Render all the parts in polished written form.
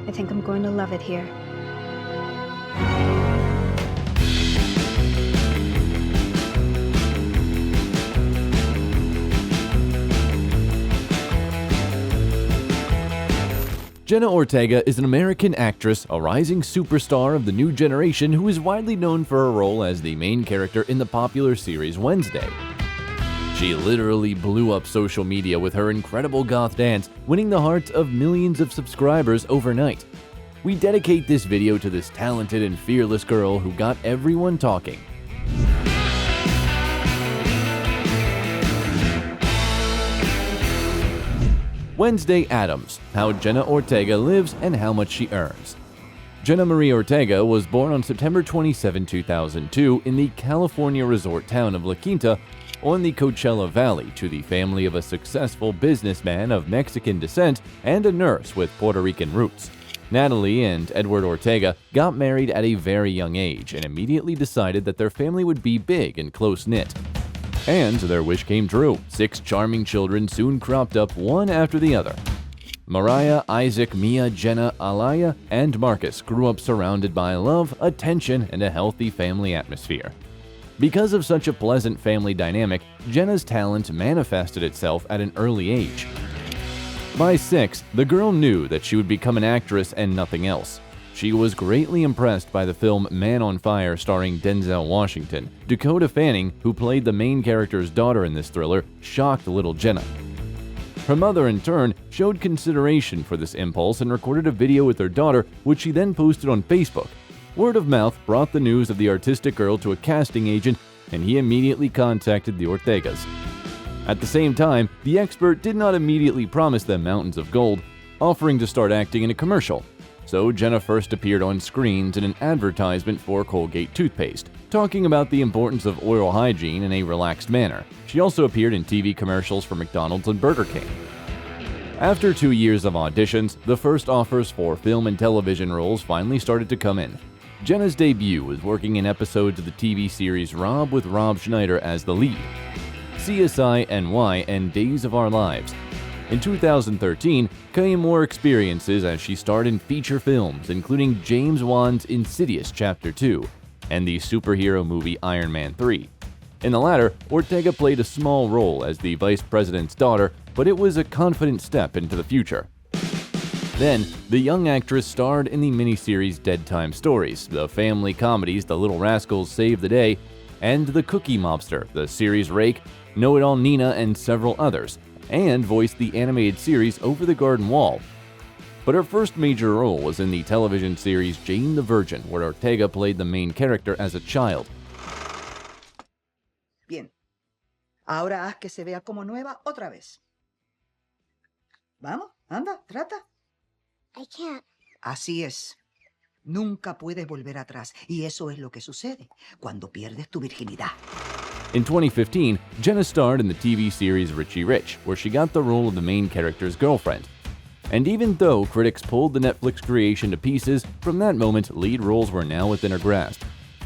I think I'm going to love it here. Jenna Ortega is an American actress, a rising superstar of the new generation who is widely known for her role as the main character in the popular series Wednesday. She literally blew up social media with her incredible goth dance, winning the hearts of millions of subscribers overnight. We dedicate this video to this talented and fearless girl who got everyone talking. Wednesday Addams, how Jenna Ortega lives and how much she earns. Jenna Marie Ortega was born on September 27, 2002 in the California resort town of La Quinta on the Coachella Valley to the family of a successful businessman of Mexican descent and a nurse with Puerto Rican roots. Natalie and Edward Ortega got married at a very young age and immediately decided that their family would be big and close-knit. And their wish came true. 6 charming children soon cropped up one after the other. Mariah, Isaac, Mia, Jenna, Alaya, and Marcus grew up surrounded by love, attention, and a healthy family atmosphere. Because of such a pleasant family dynamic, Jenna's talent manifested itself at an early age. By 6, the girl knew that she would become an actress and nothing else. She was greatly impressed by the film Man on Fire starring Denzel Washington. Dakota Fanning, who played the main character's daughter in this thriller, shocked little Jenna. Her mother, in turn, showed consideration for this impulse and recorded a video with her daughter, which she then posted on Facebook. Word of mouth brought the news of the artistic girl to a casting agent, and he immediately contacted the Ortegas. At the same time, the expert did not immediately promise them mountains of gold, offering to start acting in a commercial. So Jenna first appeared on screens in an advertisement for Colgate toothpaste, talking about the importance of oral hygiene in a relaxed manner. She also appeared in TV commercials for McDonald's and Burger King. After 2 years of auditions, the first offers for film and television roles finally started to come in. Jenna's debut was working in episodes of the TV series Rob with Rob Schneider as the lead, CSI NY, and Days of Our Lives. In 2013, came more experiences as she starred in feature films, including James Wan's Insidious Chapter 2 and the superhero movie Iron Man 3. In the latter, Ortega played a small role as the vice president's daughter, but it was a confident step into the future. Then, the young actress starred in the miniseries Dead Time Stories, the family comedies The Little Rascals Save the Day, and The Cookie Mobster, the series Rake, Know-It-All Nina, and several others, and voiced the animated series Over the Garden Wall. But her first major role was in the television series Jane the Virgin, where Ortega played the main character as a child. Bien. Ahora haz que se vea como nueva otra vez. Vamos, anda, trata. I can't. Así es. Nunca puedes volver atrás, y eso es lo que sucede cuando pierdes tu virginidad. In 2015, Jenna starred in the TV series Richie Rich, where she got the role of the main character's girlfriend. And even though critics pulled the Netflix creation to pieces, from that moment, lead roles were now within her grasp.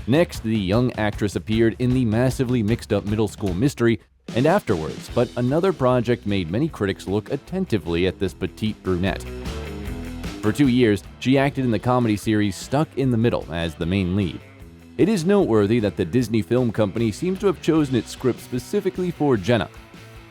Next, the young actress appeared in the massively mixed-up middle school mystery, and afterwards, but another project made many critics look attentively at this petite brunette. For 2 years, she acted in the comedy series Stuck in the Middle as the main lead. It is noteworthy that the Disney Film Company seems to have chosen its script specifically for Jenna.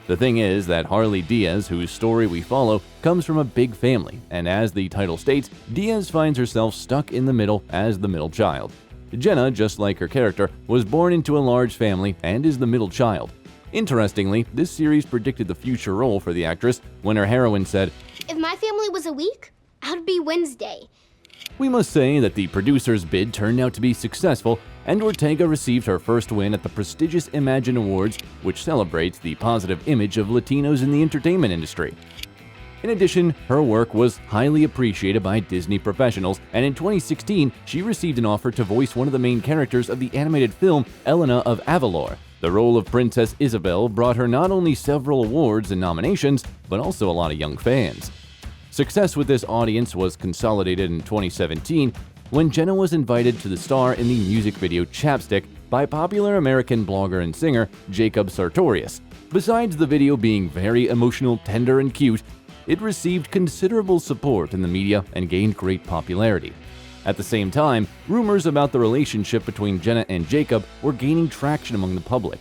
The thing is that Harley Diaz, whose story we follow, comes from a big family, and as the title states, Diaz finds herself stuck in the middle as the middle child. Jenna, just like her character, was born into a large family and is the middle child. Interestingly, this series predicted the future role for the actress when her heroine said, If my family was a week, I'd be Wednesday. We must say that the producer's bid turned out to be successful, and Ortega received her first win at the prestigious Imagine Awards, which celebrates the positive image of Latinos in the entertainment industry. In addition, her work was highly appreciated by Disney professionals, and in 2016, she received an offer to voice one of the main characters of the animated film Elena of Avalor. The role of Princess Isabel brought her not only several awards and nominations, but also a lot of young fans. Success with this audience was consolidated in 2017 when Jenna was invited to the star in the music video Chapstick by popular American blogger and singer Jacob Sartorius. Besides the video being very emotional, tender, and cute, it received considerable support in the media and gained great popularity. At the same time, rumors about the relationship between Jenna and Jacob were gaining traction among the public.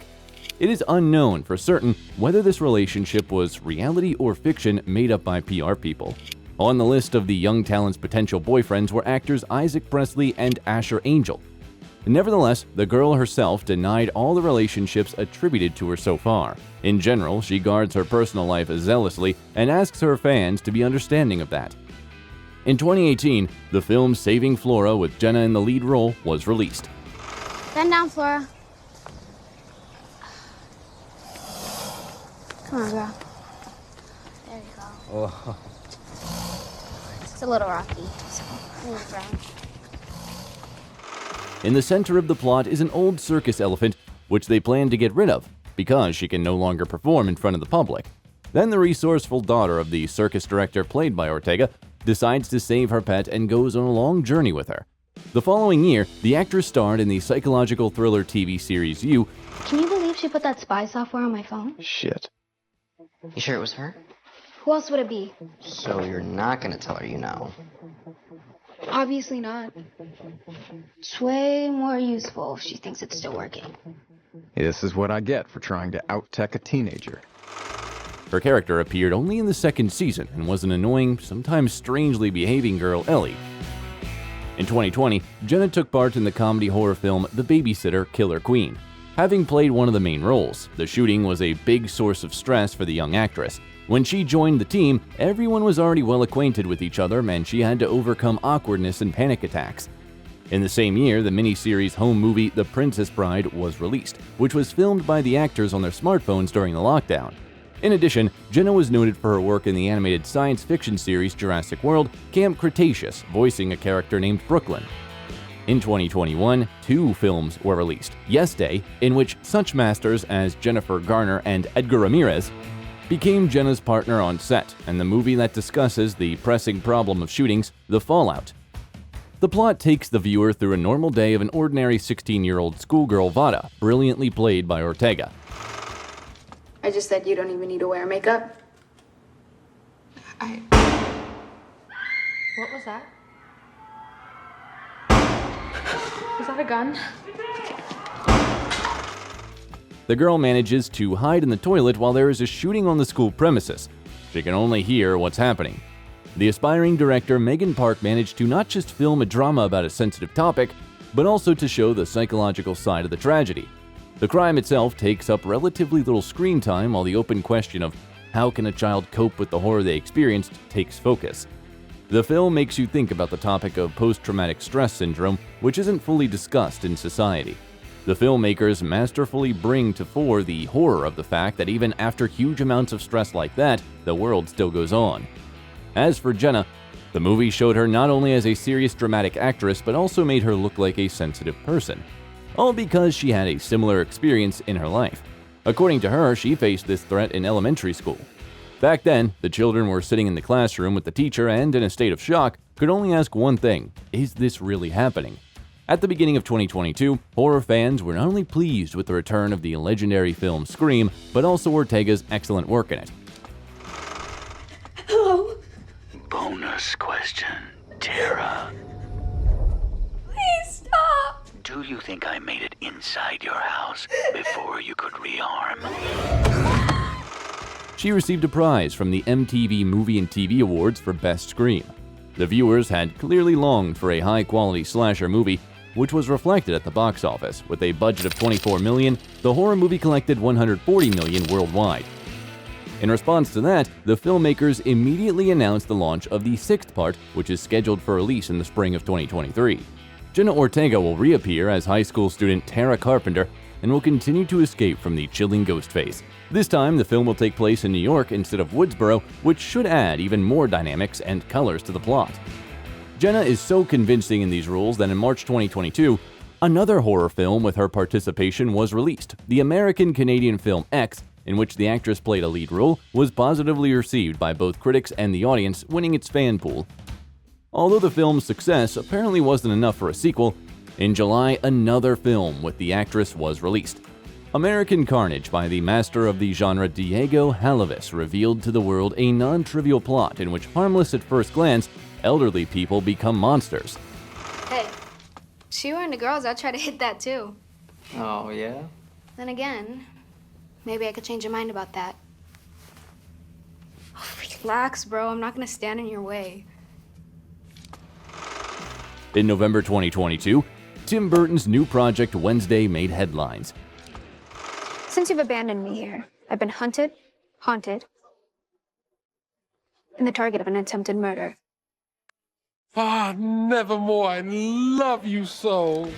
It is unknown for certain whether this relationship was reality or fiction made up by PR people. On the list of the young talent's potential boyfriends were actors Isaac Presley and Asher Angel. Nevertheless, the girl herself denied all the relationships attributed to her so far. In general, she guards her personal life zealously and asks her fans to be understanding of that. In 2018, the film Saving Flora with Jenna in the lead role was released. Bend down, Flora. Come on, girl. There you go. Oh. It's a little rocky, so move around. In the center of the plot is an old circus elephant, which they plan to get rid of because she can no longer perform in front of the public. Then the resourceful daughter of the circus director played by Ortega decides to save her pet and goes on a long journey with her. The following year, the actress starred in the psychological thriller TV series You. Can you believe she put that spy software on my phone? Shit. You sure it was her? Who else would it be? So you're not gonna tell her you know? Obviously not. It's way more useful if she thinks it's still working. This is what I get for trying to out-tech a teenager. Her character appeared only in the second season and was an annoying, sometimes strangely behaving girl, Ellie. In 2020, Jenna took part in the comedy horror film The Babysitter Killer Queen. Having played one of the main roles, the shooting was a big source of stress for the young actress. When she joined the team, everyone was already well acquainted with each other and she had to overcome awkwardness and panic attacks. In the same year, the miniseries home movie The Princess Bride was released, which was filmed by the actors on their smartphones during the lockdown. In addition, Jenna was noted for her work in the animated science fiction series Jurassic World, Camp Cretaceous, voicing a character named Brooklyn. In 2021, 2 films were released. Yes Day, in which such masters as Jennifer Garner and Edgar Ramirez became Jenna's partner on set, and the movie that discusses the pressing problem of shootings, The Fallout. The plot takes the viewer through a normal day of an ordinary 16-year-old schoolgirl, Vada, brilliantly played by Ortega. I just said you don't even need to wear makeup. What was that? Was that a gun? The girl manages to hide in the toilet while there is a shooting on the school premises. She can only hear what's happening. The aspiring director Megan Park managed to not just film a drama about a sensitive topic, but also to show the psychological side of the tragedy. The crime itself takes up relatively little screen time, while the open question of how can a child cope with the horror they experienced takes focus. The film makes you think about the topic of post-traumatic stress syndrome, which isn't fully discussed in society. The filmmakers masterfully bring to fore the horror of the fact that even after huge amounts of stress like that, the world still goes on. As for Jenna, the movie showed her not only as a serious dramatic actress, but also made her look like a sensitive person. All because she had a similar experience in her life. According to her, she faced this threat in elementary school. Back then, the children were sitting in the classroom with the teacher and, in a state of shock, could only ask one thing: is this really happening? At the beginning of 2022, horror fans were not only pleased with the return of the legendary film Scream, but also Ortega's excellent work in it. Hello? Bonus question, Tara. Please stop! Do you think I made it inside your house before you could rearm? She received a prize from the MTV Movie and TV Awards for Best Scream. The viewers had clearly longed for a high-quality slasher movie, which was reflected at the box office. With a budget of $24 million, the horror movie collected $140 million worldwide. In response to that, the filmmakers immediately announced the launch of the 6th part, which is scheduled for release in the spring of 2023. Jenna Ortega will reappear as high school student Tara Carpenter and will continue to escape from the chilling ghost face. This time, the film will take place in New York instead of Woodsboro, which should add even more dynamics and colors to the plot. Jenna is so convincing in these roles that in March 2022, another horror film with her participation was released. The American-Canadian film X, in which the actress played a lead role, was positively received by both critics and the audience, winning its fan pool. Although the film's success apparently wasn't enough for a sequel, in July another film with the actress was released. American Carnage by the master of the genre Diego Halavis revealed to the world a non-trivial plot in which harmless at first glance, elderly people become monsters. Hey, she were into girls, I'd try to hit that too. Oh, yeah? Then again, maybe I could change your mind about that. Oh, relax, bro. I'm not gonna stand in your way. In November 2022, Tim Burton's new project Wednesday made headlines. Since you've abandoned me here, I've been hunted, haunted, and the target of an attempted murder. Nevermore, I love you so.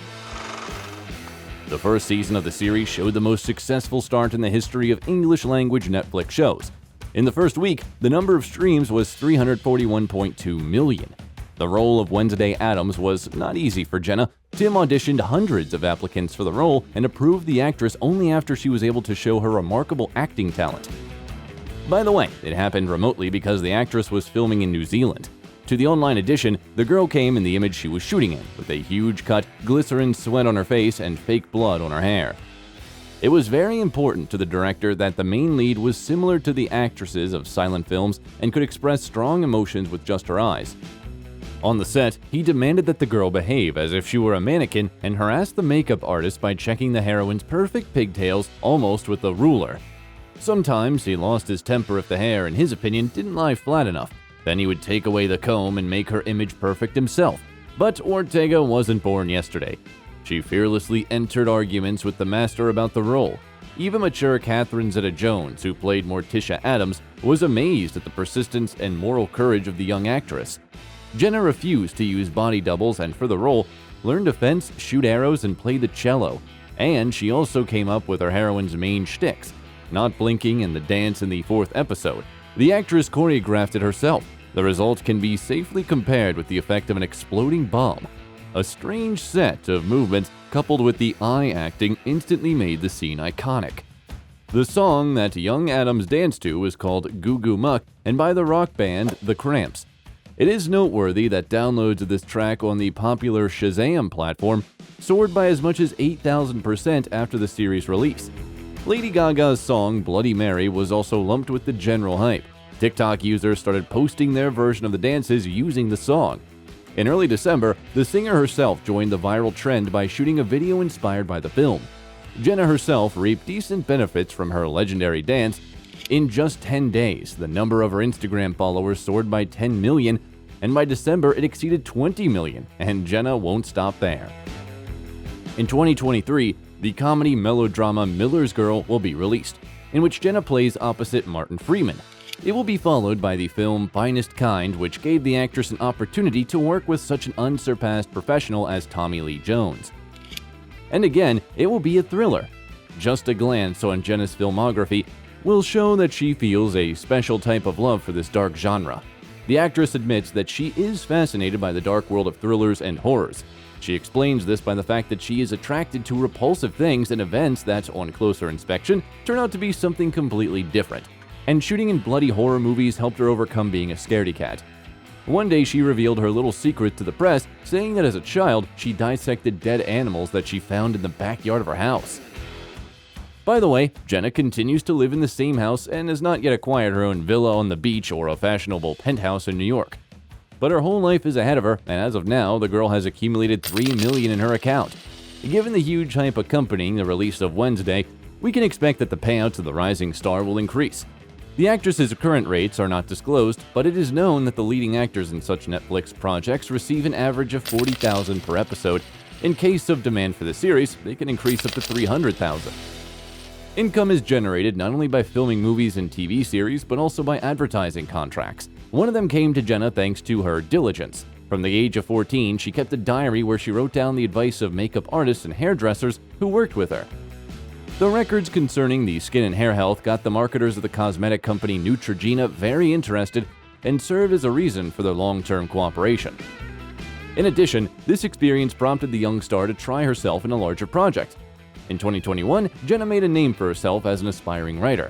The first season of the series showed the most successful start in the history of English-language Netflix shows. In the first week, the number of streams was 341.2 million. The role of Wednesday Addams was not easy for Jenna. Tim auditioned hundreds of applicants for the role and approved the actress only after she was able to show her remarkable acting talent. By the way, it happened remotely because the actress was filming in New Zealand. To the online edition, the girl came in the image she was shooting in, with a huge cut, glycerin sweat on her face, and fake blood on her hair. It was very important to the director that the main lead was similar to the actresses of silent films and could express strong emotions with just her eyes. On the set, he demanded that the girl behave as if she were a mannequin and harassed the makeup artist by checking the heroine's perfect pigtails almost with a ruler. Sometimes he lost his temper if the hair, in his opinion, didn't lie flat enough. Then he would take away the comb and make her image perfect himself. But Ortega wasn't born yesterday. She fearlessly entered arguments with the master about the role. Even mature Catherine Zeta-Jones, who played Morticia Addams, was amazed at the persistence and moral courage of the young actress. Jenna refused to use body doubles and for the role, learned to fence, shoot arrows, and play the cello. And she also came up with her heroine's main shticks, not blinking and the dance in the 4th episode. The actress choreographed it herself. The result can be safely compared with the effect of an exploding bomb. A strange set of movements coupled with the eye acting instantly made the scene iconic. The song that young Addams danced to was called Goo Goo Muck and by the rock band The Cramps. It is noteworthy that downloads of this track on the popular Shazam platform soared by as much as 8,000% after the series' release. Lady Gaga's song Bloody Mary was also lumped with the general hype. TikTok users started posting their version of the dances using the song. In early December, the singer herself joined the viral trend by shooting a video inspired by the film. Jenna herself reaped decent benefits from her legendary dance. In just 10 days, the number of her Instagram followers soared by 10 million, and by December it exceeded 20 million, and Jenna won't stop there. In 2023, the comedy melodrama Miller's Girl will be released, in which Jenna plays opposite Martin Freeman. It will be followed by the film Finest Kind, which gave the actress an opportunity to work with such an unsurpassed professional as Tommy Lee Jones. And again, it will be a thriller. Just a glance on Jenna's filmography will show that she feels a special type of love for this dark genre. The actress admits that she is fascinated by the dark world of thrillers and horrors. She explains this by the fact that she is attracted to repulsive things and events that, on closer inspection, turn out to be something completely different. And shooting in bloody horror movies helped her overcome being a scaredy cat. One day she revealed her little secret to the press, saying that as a child, she dissected dead animals that she found in the backyard of her house. By the way, Jenna continues to live in the same house and has not yet acquired her own villa on the beach or a fashionable penthouse in New York. But her whole life is ahead of her, and as of now, the girl has accumulated $3 million in her account. Given the huge hype accompanying the release of Wednesday, we can expect that the payouts of the rising star will increase. The actress's current rates are not disclosed, but it is known that the leading actors in such Netflix projects receive an average of $40,000 per episode. In case of demand for the series, they can increase up to $300,000. Income is generated not only by filming movies and TV series, but also by advertising contracts. One of them came to Jenna thanks to her diligence. From the age of 14, she kept a diary where she wrote down the advice of makeup artists and hairdressers who worked with her. The records concerning the skin and hair health got the marketers of the cosmetic company Neutrogena very interested and served as a reason for their long-term cooperation. In addition, this experience prompted the young star to try herself in a larger project. In 2021, Jenna made a name for herself as an aspiring writer.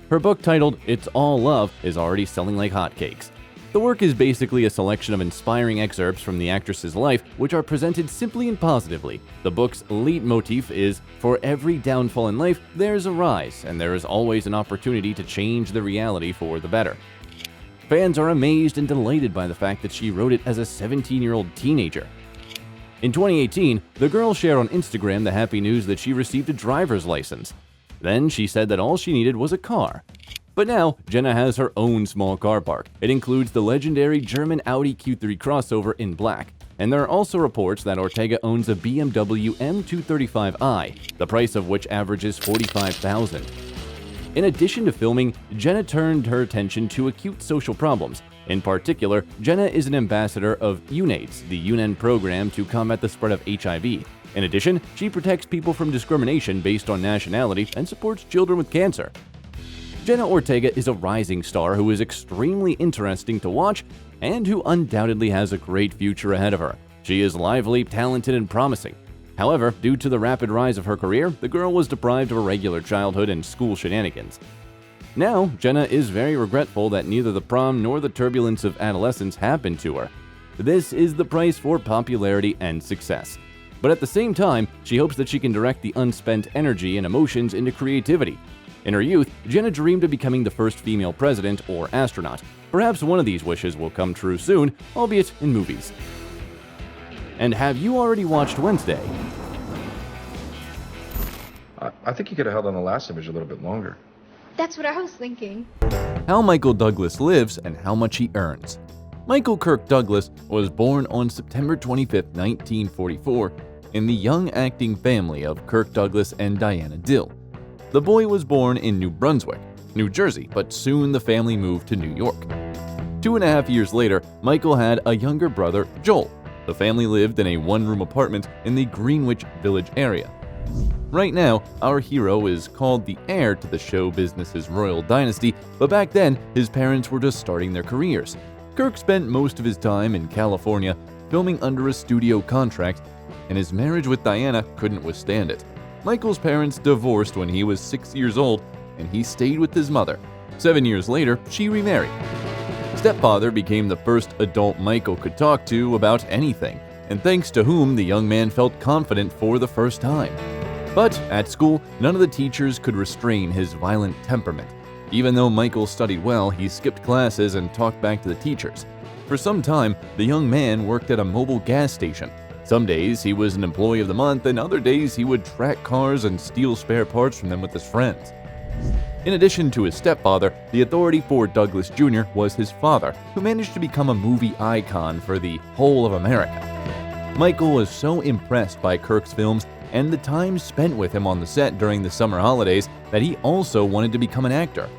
Her book titled It's All Love is already selling like hotcakes. The work is basically a selection of inspiring excerpts from the actress's life, which are presented simply and positively. The book's leitmotif is, for every downfall in life, there's a rise, and there is always an opportunity to change the reality for the better. Fans are amazed and delighted by the fact that she wrote it as a 17-year-old teenager. In 2018, the girl shared on Instagram the happy news that she received a driver's license. Then she said that all she needed was a car. But now, Jenna has her own small car park. It includes the legendary German Audi Q3 crossover in black. And there are also reports that Ortega owns a BMW M235i, the price of which averages $45,000. In addition to filming, Jenna turned her attention to acute social problems. In particular, Jenna is an ambassador of UNAIDS, the UN program to combat the spread of HIV. In addition, she protects people from discrimination based on nationality and supports children with cancer. Jenna Ortega is a rising star who is extremely interesting to watch and who undoubtedly has a great future ahead of her. She is lively, talented, and promising. However, due to the rapid rise of her career, the girl was deprived of a regular childhood and school shenanigans. Now, Jenna is very regretful that neither the prom nor the turbulence of adolescence happened to her. This is the price for popularity and success. But at the same time, she hopes that she can direct the unspent energy and emotions into creativity. In her youth, Jenna dreamed of becoming the first female president or astronaut. Perhaps one of these wishes will come true soon, albeit in movies. And have you already watched Wednesday? I think you could have held on the last image a little bit longer. That's what I was thinking. How Michael Douglas lives and how much he earns. Michael Kirk Douglas was born on September 25, 1944, in the young acting family of Kirk Douglas and Diana Dill. The boy was born in New Brunswick, New Jersey, but soon the family moved to New York. 2.5 years later, Michael had a younger brother, Joel. The family lived in a one-room apartment in the Greenwich Village area. Right now, our hero is called the heir to the show business's royal dynasty, but back then, his parents were just starting their careers. Kirk spent most of his time in California filming under a studio contract, and his marriage with Diana couldn't withstand it. Michael's parents divorced when he was 6 years old, and he stayed with his mother. 7 years later, she remarried. Stepfather became the first adult Michael could talk to about anything, and thanks to whom the young man felt confident for the first time. But at school, none of the teachers could restrain his violent temperament. Even though Michael studied well, he skipped classes and talked back to the teachers. For some time, the young man worked at a mobile gas station. Some days he was an employee of the month, and other days he would track cars and steal spare parts from them with his friends. In addition to his stepfather, the authority for Douglas Jr. was his father, who managed to become a movie icon for the whole of America. Michael was so impressed by Kirk's films and the time spent with him on the set during the summer holidays that he also wanted to become an actor.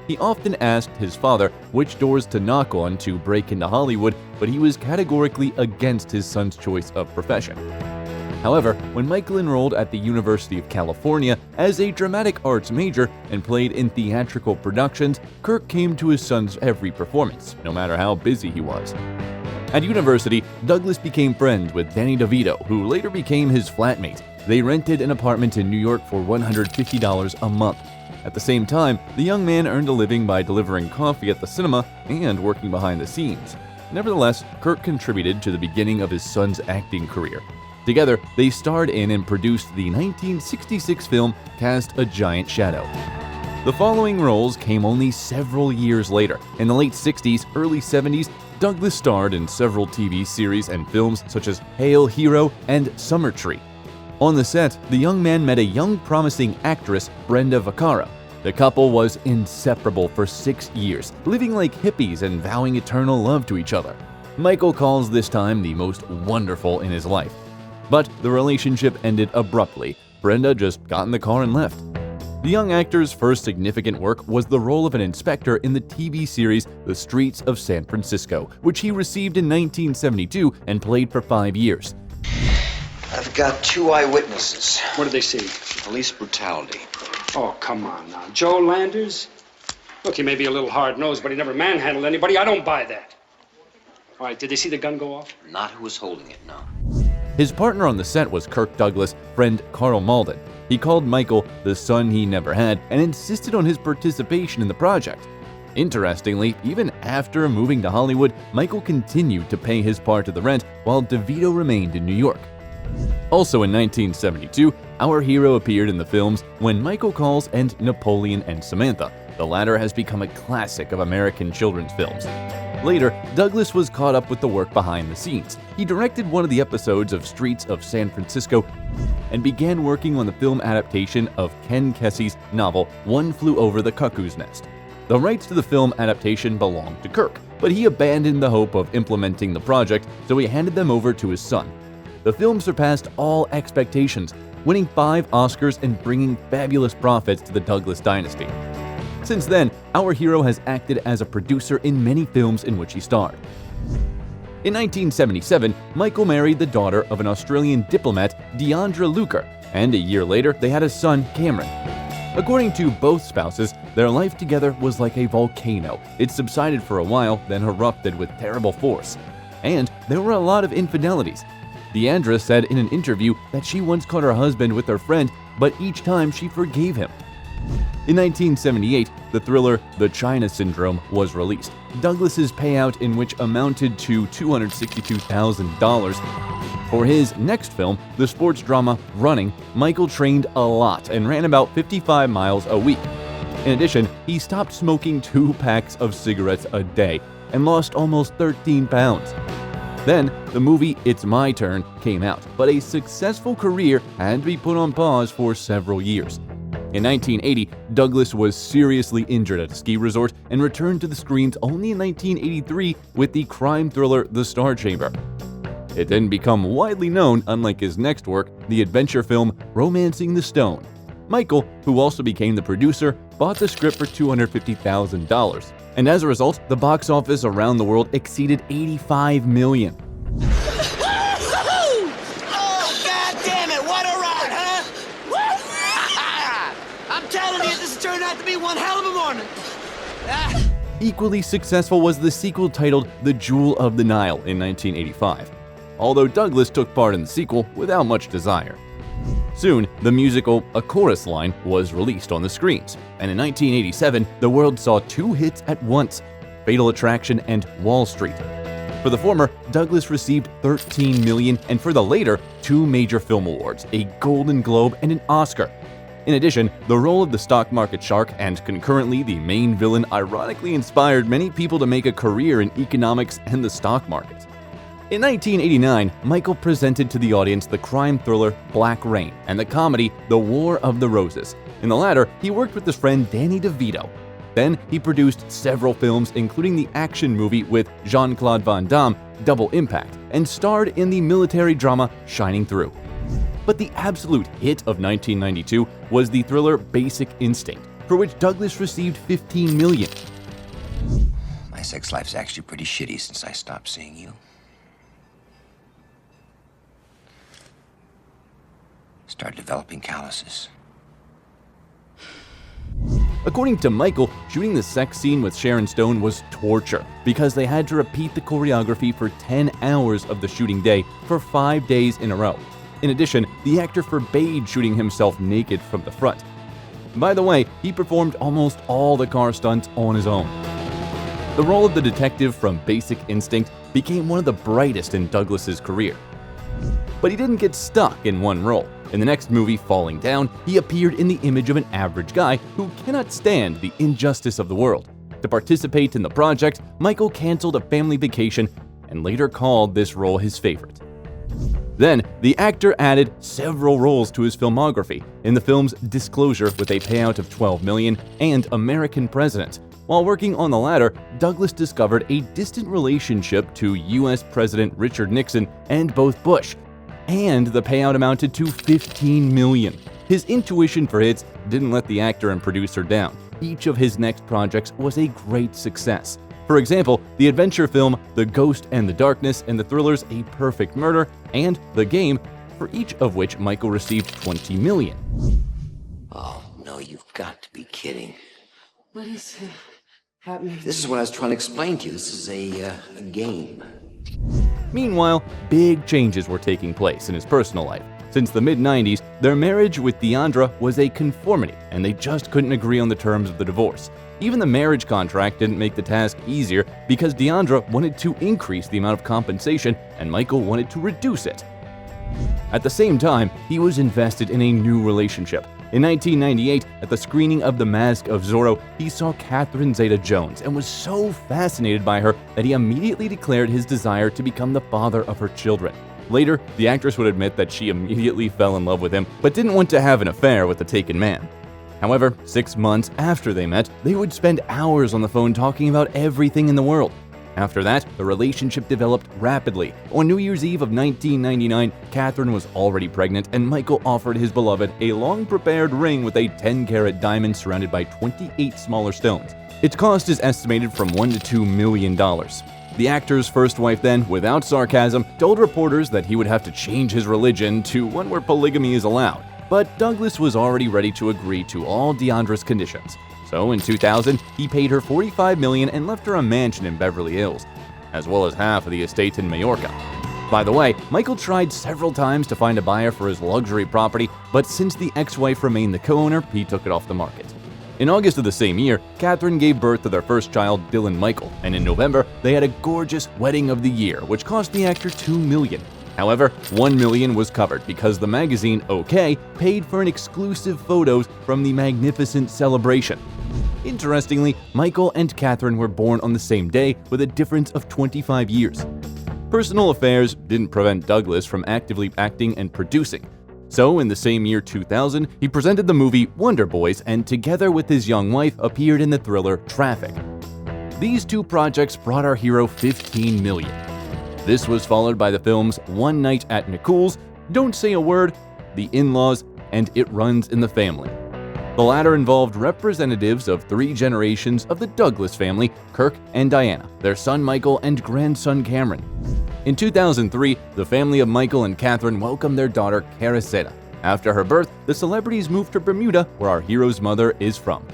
He often asked his father which doors to knock on to break into Hollywood, but he was categorically against his son's choice of profession. However, when Michael enrolled at the University of California as a dramatic arts major and played in theatrical productions, Kirk came to his son's every performance, no matter how busy he was. At university, Douglas became friends with Danny DeVito, who later became his flatmate. They rented an apartment in New York for $150 a month. At the same time, the young man earned a living by delivering coffee at the cinema and working behind the scenes. Nevertheless, Kirk contributed to the beginning of his son's acting career. Together, they starred in and produced the 1966 film Cast a Giant Shadow. The following roles came only several years later. In the late 60s, early 70s, Douglas starred in several TV series and films such as Hail Hero and Summer Tree. On the set, the young man met a young promising actress, Brenda Vaccaro. The couple was inseparable for 6 years, living like hippies and vowing eternal love to each other. Michael calls this time the most wonderful in his life. But the relationship ended abruptly. Brenda just got in the car and left. The young actor's first significant work was the role of an inspector in the TV series The Streets of San Francisco, which he received in 1972 and played for 5 years. I've got 2 eyewitnesses. What did they see? Police brutality. Oh, come on now. Joe Landers? Look, he may be a little hard-nosed, but he never manhandled anybody. I don't buy that. All right, did they see the gun go off? Not who was holding it, no. His partner on the set was Kirk Douglas' friend Carl Malden. He called Michael the son he never had and insisted on his participation in the project. Interestingly, even after moving to Hollywood, Michael continued to pay his part of the rent while DeVito remained in New York. Also in 1972, our hero appeared in the films When Michael Calls and Napoleon and Samantha. The latter has become a classic of American children's films. Later, Douglas was caught up with the work behind the scenes. He directed one of the episodes of Streets of San Francisco and began working on the film adaptation of Ken Kesey's novel One Flew Over the Cuckoo's Nest. The rights to the film adaptation belonged to Kirk, but he abandoned the hope of implementing the project, so he handed them over to his son. The film surpassed all expectations, winning 5 Oscars and bringing fabulous profits to the Douglas dynasty. Since then, our hero has acted as a producer in many films in which he starred. In 1977, Michael married the daughter of an Australian diplomat, Deandra Luker, and a year later they had a son, Cameron. According to both spouses, their life together was like a volcano. It subsided for a while, then erupted with terrible force. And there were a lot of infidelities. Deandra said in an interview that she once caught her husband with her friend, but each time she forgave him. In 1978, the thriller The China Syndrome was released. Douglas's payout in which amounted to $262,000. For his next film, the sports drama Running, Michael trained a lot and ran about 55 miles a week. In addition, he stopped smoking 2 packs of cigarettes a day and lost almost 13 pounds. Then, the movie It's My Turn came out, but a successful career had to be put on pause for several years. In 1980, Douglas was seriously injured at a ski resort and returned to the screens only in 1983 with the crime thriller The Star Chamber. It didn't become widely known, unlike his next work, the adventure film Romancing the Stone. Michael, who also became the producer, bought the script for $250,000. And as a result, the box office around the world exceeded $85 million. Oh, God damn it, what a ride, huh? I'm telling you, this has turned out to be one hell of a morning. Equally successful was the sequel titled The Jewel of the Nile in 1985, although Douglas took part in the sequel without much desire. Soon, the musical A Chorus Line was released on the screens, and in 1987, the world saw 2 hits at once, Fatal Attraction and Wall Street. For the former, Douglas received $13 million, and for the later, 2 major film awards, a Golden Globe and an Oscar. In addition, the role of the stock market shark and concurrently the main villain ironically inspired many people to make a career in economics and the stock market. In 1989, Michael presented to the audience the crime thriller Black Rain and the comedy The War of the Roses. In the latter, he worked with his friend Danny DeVito. Then, he produced several films, including the action movie with Jean-Claude Van Damme, Double Impact, and starred in the military drama Shining Through. But the absolute hit of 1992 was the thriller Basic Instinct, for which Douglas received $15 million. My sex life's actually pretty shitty since I stopped seeing you. Started developing calluses. According to Michael, shooting the sex scene with Sharon Stone was torture because they had to repeat the choreography for 10 hours of the shooting day for 5 days in a row. In addition, the actor forbade shooting himself naked from the front. By the way, he performed almost all the car stunts on his own. The role of the detective from Basic Instinct became one of the brightest in Douglas's career. But he didn't get stuck in one role. In the next movie, Falling Down, he appeared in the image of an average guy who cannot stand the injustice of the world. To participate in the project, Michael canceled a family vacation and later called this role his favorite. Then, the actor added several roles to his filmography in the films Disclosure with a payout of $12 million and American President. While working on the latter, Douglas discovered a distant relationship to U.S. President Richard Nixon and both Bush, and the payout amounted to $15 million. His intuition for hits didn't let the actor and producer down. Each of his next projects was a great success. For example, the adventure film The Ghost and the Darkness and the thrillers A Perfect Murder and The Game, for each of which Michael received $20 million. Oh, no, you've got to be kidding. What is happening? This is what I was trying to explain to you. This is a game. Meanwhile, big changes were taking place in his personal life. Since the mid-90s, their marriage with Deandra was a conformity, and they just couldn't agree on the terms of the divorce. Even the marriage contract didn't make the task easier because Deandra wanted to increase the amount of compensation and Michael wanted to reduce it. At the same time, he was invested in a new relationship. In 1998, at the screening of The Mask of Zorro, he saw Catherine Zeta-Jones and was so fascinated by her that he immediately declared his desire to become the father of her children. Later, the actress would admit that she immediately fell in love with him, but didn't want to have an affair with the taken man. However, 6 months after they met, they would spend hours on the phone talking about everything in the world. After that, the relationship developed rapidly. On New Year's Eve of 1999, Catherine was already pregnant, and Michael offered his beloved a long-prepared ring with a 10-carat diamond surrounded by 28 smaller stones. Its cost is estimated from $1 to $2 million. The actor's first wife then, without sarcasm, told reporters that he would have to change his religion to one where polygamy is allowed. But Douglas was already ready to agree to all Deandra's conditions. So in 2000, he paid her $45 million and left her a mansion in Beverly Hills, as well as half of the estate in Majorca. By the way, Michael tried several times to find a buyer for his luxury property, but since the ex-wife remained the co-owner, he took it off the market. In August of the same year, Catherine gave birth to their first child, Dylan Michael, and in November, they had a gorgeous wedding of the year, which cost the actor $2 million. However, $1 million was covered because the magazine OK paid for an exclusive photos from the magnificent celebration. Interestingly, Michael and Catherine were born on the same day with a difference of 25 years. Personal affairs didn't prevent Douglas from actively acting and producing. So, in the same year 2000, he presented the movie Wonder Boys and together with his young wife appeared in the thriller Traffic. These two projects brought our hero $15 million. This was followed by the films One Night at Nicole's, Don't Say a Word, The In-Laws, and It Runs in the Family. The latter involved representatives of 3 generations of the Douglas family, Kirk and Diana, their son Michael, and grandson Cameron. In 2003, the family of Michael and Catherine welcomed their daughter Caraceta. After her birth, the celebrities moved to Bermuda, where our hero's mother is from.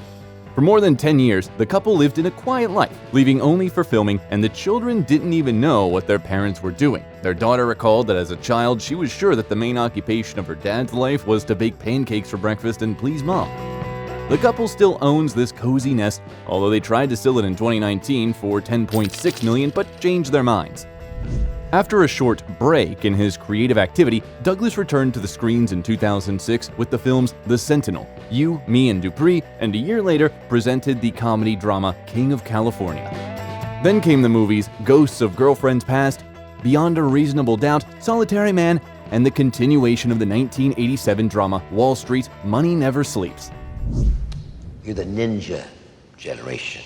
For more than 10 years, the couple lived in a quiet life, leaving only for filming, and the children didn't even know what their parents were doing. Their daughter recalled that as a child, she was sure that the main occupation of her dad's life was to bake pancakes for breakfast and please mom. The couple still owns this cozy nest, although they tried to sell it in 2019 for $10.6 million but changed their minds. After a short break in his creative activity, Douglas returned to the screens in 2006 with the films The Sentinel, You, Me and Dupree, and a year later presented the comedy drama King of California. Then came the movies Ghosts of Girlfriends Past, Beyond a Reasonable Doubt, Solitary Man, and the continuation of the 1987 drama Wall Street, Money Never Sleeps. You're the ninja generation.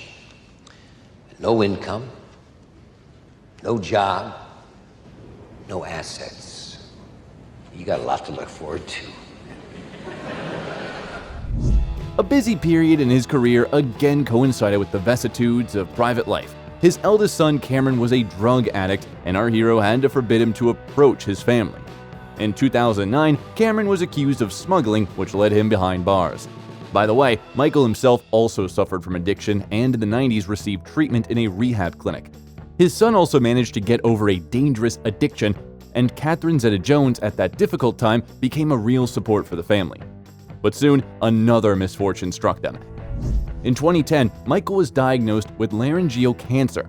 No income, no job, no assets. You got a lot to look forward to. A busy period in his career again coincided with the vicissitudes of private life. His eldest son Cameron was a drug addict, and our hero had to forbid him to approach his family. In 2009, Cameron was accused of smuggling, which led him behind bars. By the way, Michael himself also suffered from addiction and in the 90s received treatment in a rehab clinic. His son also managed to get over a dangerous addiction, and Catherine Zeta-Jones at that difficult time became a real support for the family. But soon, another misfortune struck them. In 2010, Michael was diagnosed with laryngeal cancer.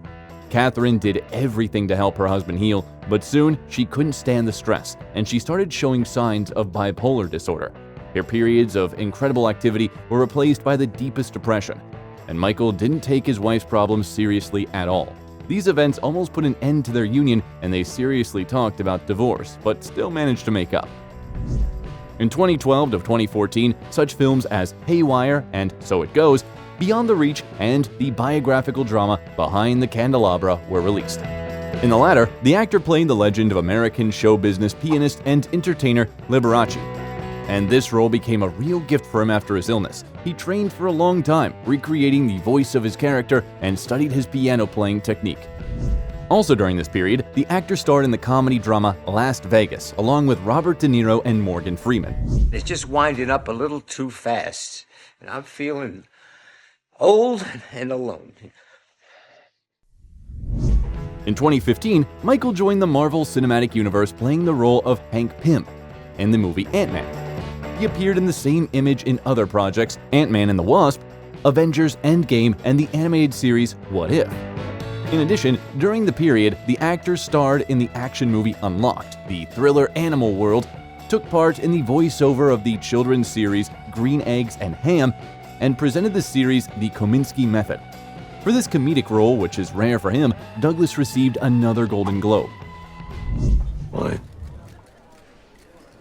Catherine did everything to help her husband heal, but soon she couldn't stand the stress, and she started showing signs of bipolar disorder. Her periods of incredible activity were replaced by the deepest depression, and Michael didn't take his wife's problems seriously at all. These events almost put an end to their union, and they seriously talked about divorce, but still managed to make up. In 2012 to 2014, such films as Haywire and So It Goes, Beyond the Reach, and the biographical drama Behind the Candelabra were released. In the latter, the actor played the legend of American show business pianist and entertainer Liberace. And this role became a real gift for him after his illness. He trained for a long time, recreating the voice of his character and studied his piano playing technique. Also during this period, the actor starred in the comedy drama Las Vegas, along with Robert De Niro and Morgan Freeman. It's just winding up a little too fast, and I'm feeling old and alone. In 2015, Michael joined the Marvel Cinematic Universe playing the role of Hank Pym in the movie Ant-Man. He appeared in the same image in other projects, Ant-Man and the Wasp, Avengers Endgame, and the animated series What If. In addition, during the period, the actor starred in the action movie Unlocked, the thriller Animal World, took part in the voiceover of the children's series Green Eggs and Ham, and presented the series The Kominsky Method. For this comedic role, which is rare for him, Douglas received another Golden Globe. Why?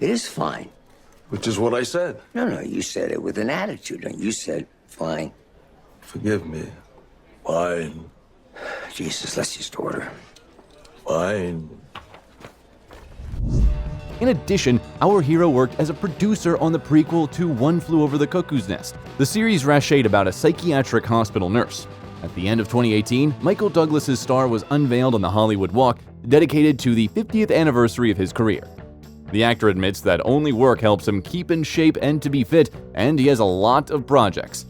It is fine. Which is what I said. No, you said it with an attitude. No, you said fine. Forgive me. Fine. Jesus, let's just order. Fine. In addition, our hero worked as a producer on the prequel to One Flew Over the Cuckoo's Nest. The series rashade about a psychiatric hospital nurse. At the end of 2018, Michael Douglas's star was unveiled on the Hollywood Walk, dedicated to the 50th anniversary of his career. The actor admits that only work helps him keep in shape and to be fit, and he has a lot of projects.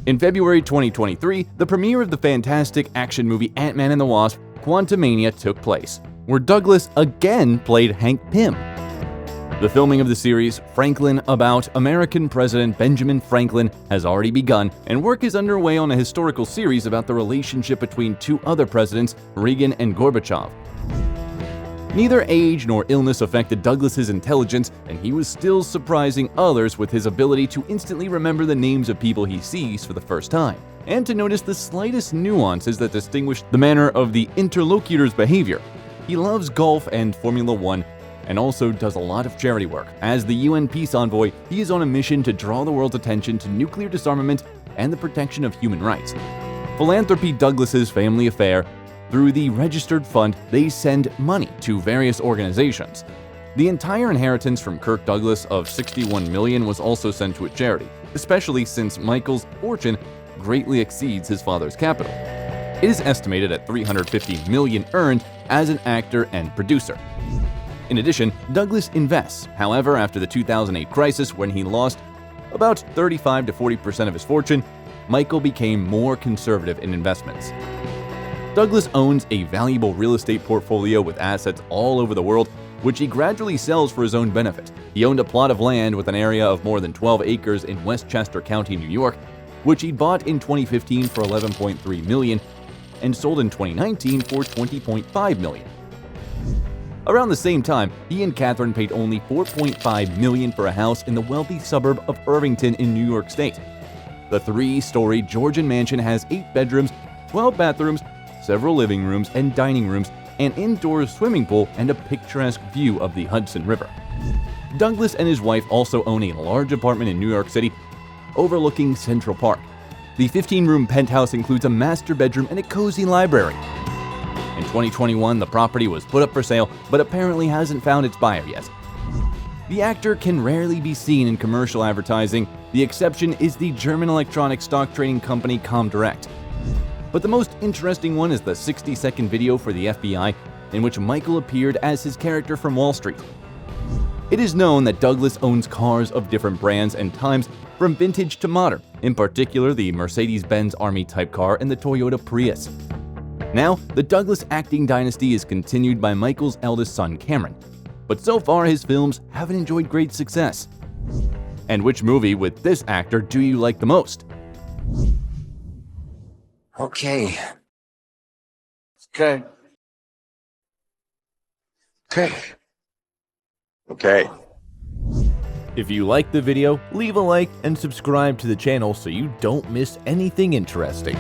In February 2023, the premiere of the fantastic action movie Ant-Man and the Wasp: Quantumania took place, where Douglas again played Hank Pym. The filming of the series, Franklin, about American President Benjamin Franklin, has already begun, and work is underway on a historical series about the relationship between two other presidents, Reagan and Gorbachev. Neither age nor illness affected Douglas's intelligence, and he was still surprising others with his ability to instantly remember the names of people he sees for the first time, and to notice the slightest nuances that distinguish the manner of the interlocutor's behavior. He loves golf and Formula One, and also does a lot of charity work. As the UN peace envoy, he is on a mission to draw the world's attention to nuclear disarmament and the protection of human rights. Philanthropy Douglas's family affair. Through the registered fund, they send money to various organizations. The entire inheritance from Kirk Douglas of $61 million was also sent to a charity, especially since Michael's fortune greatly exceeds his father's capital. It is estimated at $350 million earned as an actor and producer. In addition, Douglas invests. However, after the 2008 crisis, when he lost about 35 to 40% of his fortune, Michael became more conservative in investments. Douglas owns a valuable real estate portfolio with assets all over the world, which he gradually sells for his own benefit. He owned a plot of land with an area of more than 12 acres in Westchester County, New York, which he bought in 2015 for $11.3 million and sold in 2019 for $20.5 million. Around the same time, he and Catherine paid only $4.5 million for a house in the wealthy suburb of Irvington in New York State. The 3-story Georgian mansion has 8 bedrooms, 12 bathrooms, several living rooms and dining rooms, an indoor swimming pool, and a picturesque view of the Hudson River. Douglas and his wife also own a large apartment in New York City overlooking Central Park. The 15-room penthouse includes a master bedroom and a cozy library. In 2021, the property was put up for sale, but apparently hasn't found its buyer yet. The actor can rarely be seen in commercial advertising. The exception is the German electronic stock trading company Comdirect. But the most interesting one is the 60-second video for the FBI, in which Michael appeared as his character from Wall Street. It is known that Douglas owns cars of different brands and times, from vintage to modern, in particular the Mercedes-Benz Army-type car and the Toyota Prius. Now, the Douglas acting dynasty is continued by Michael's eldest son, Cameron, but so far his films haven't enjoyed great success. And which movie with this actor do you like the most? Okay. Okay. If you liked the video, leave a like and subscribe to the channel so you don't miss anything interesting.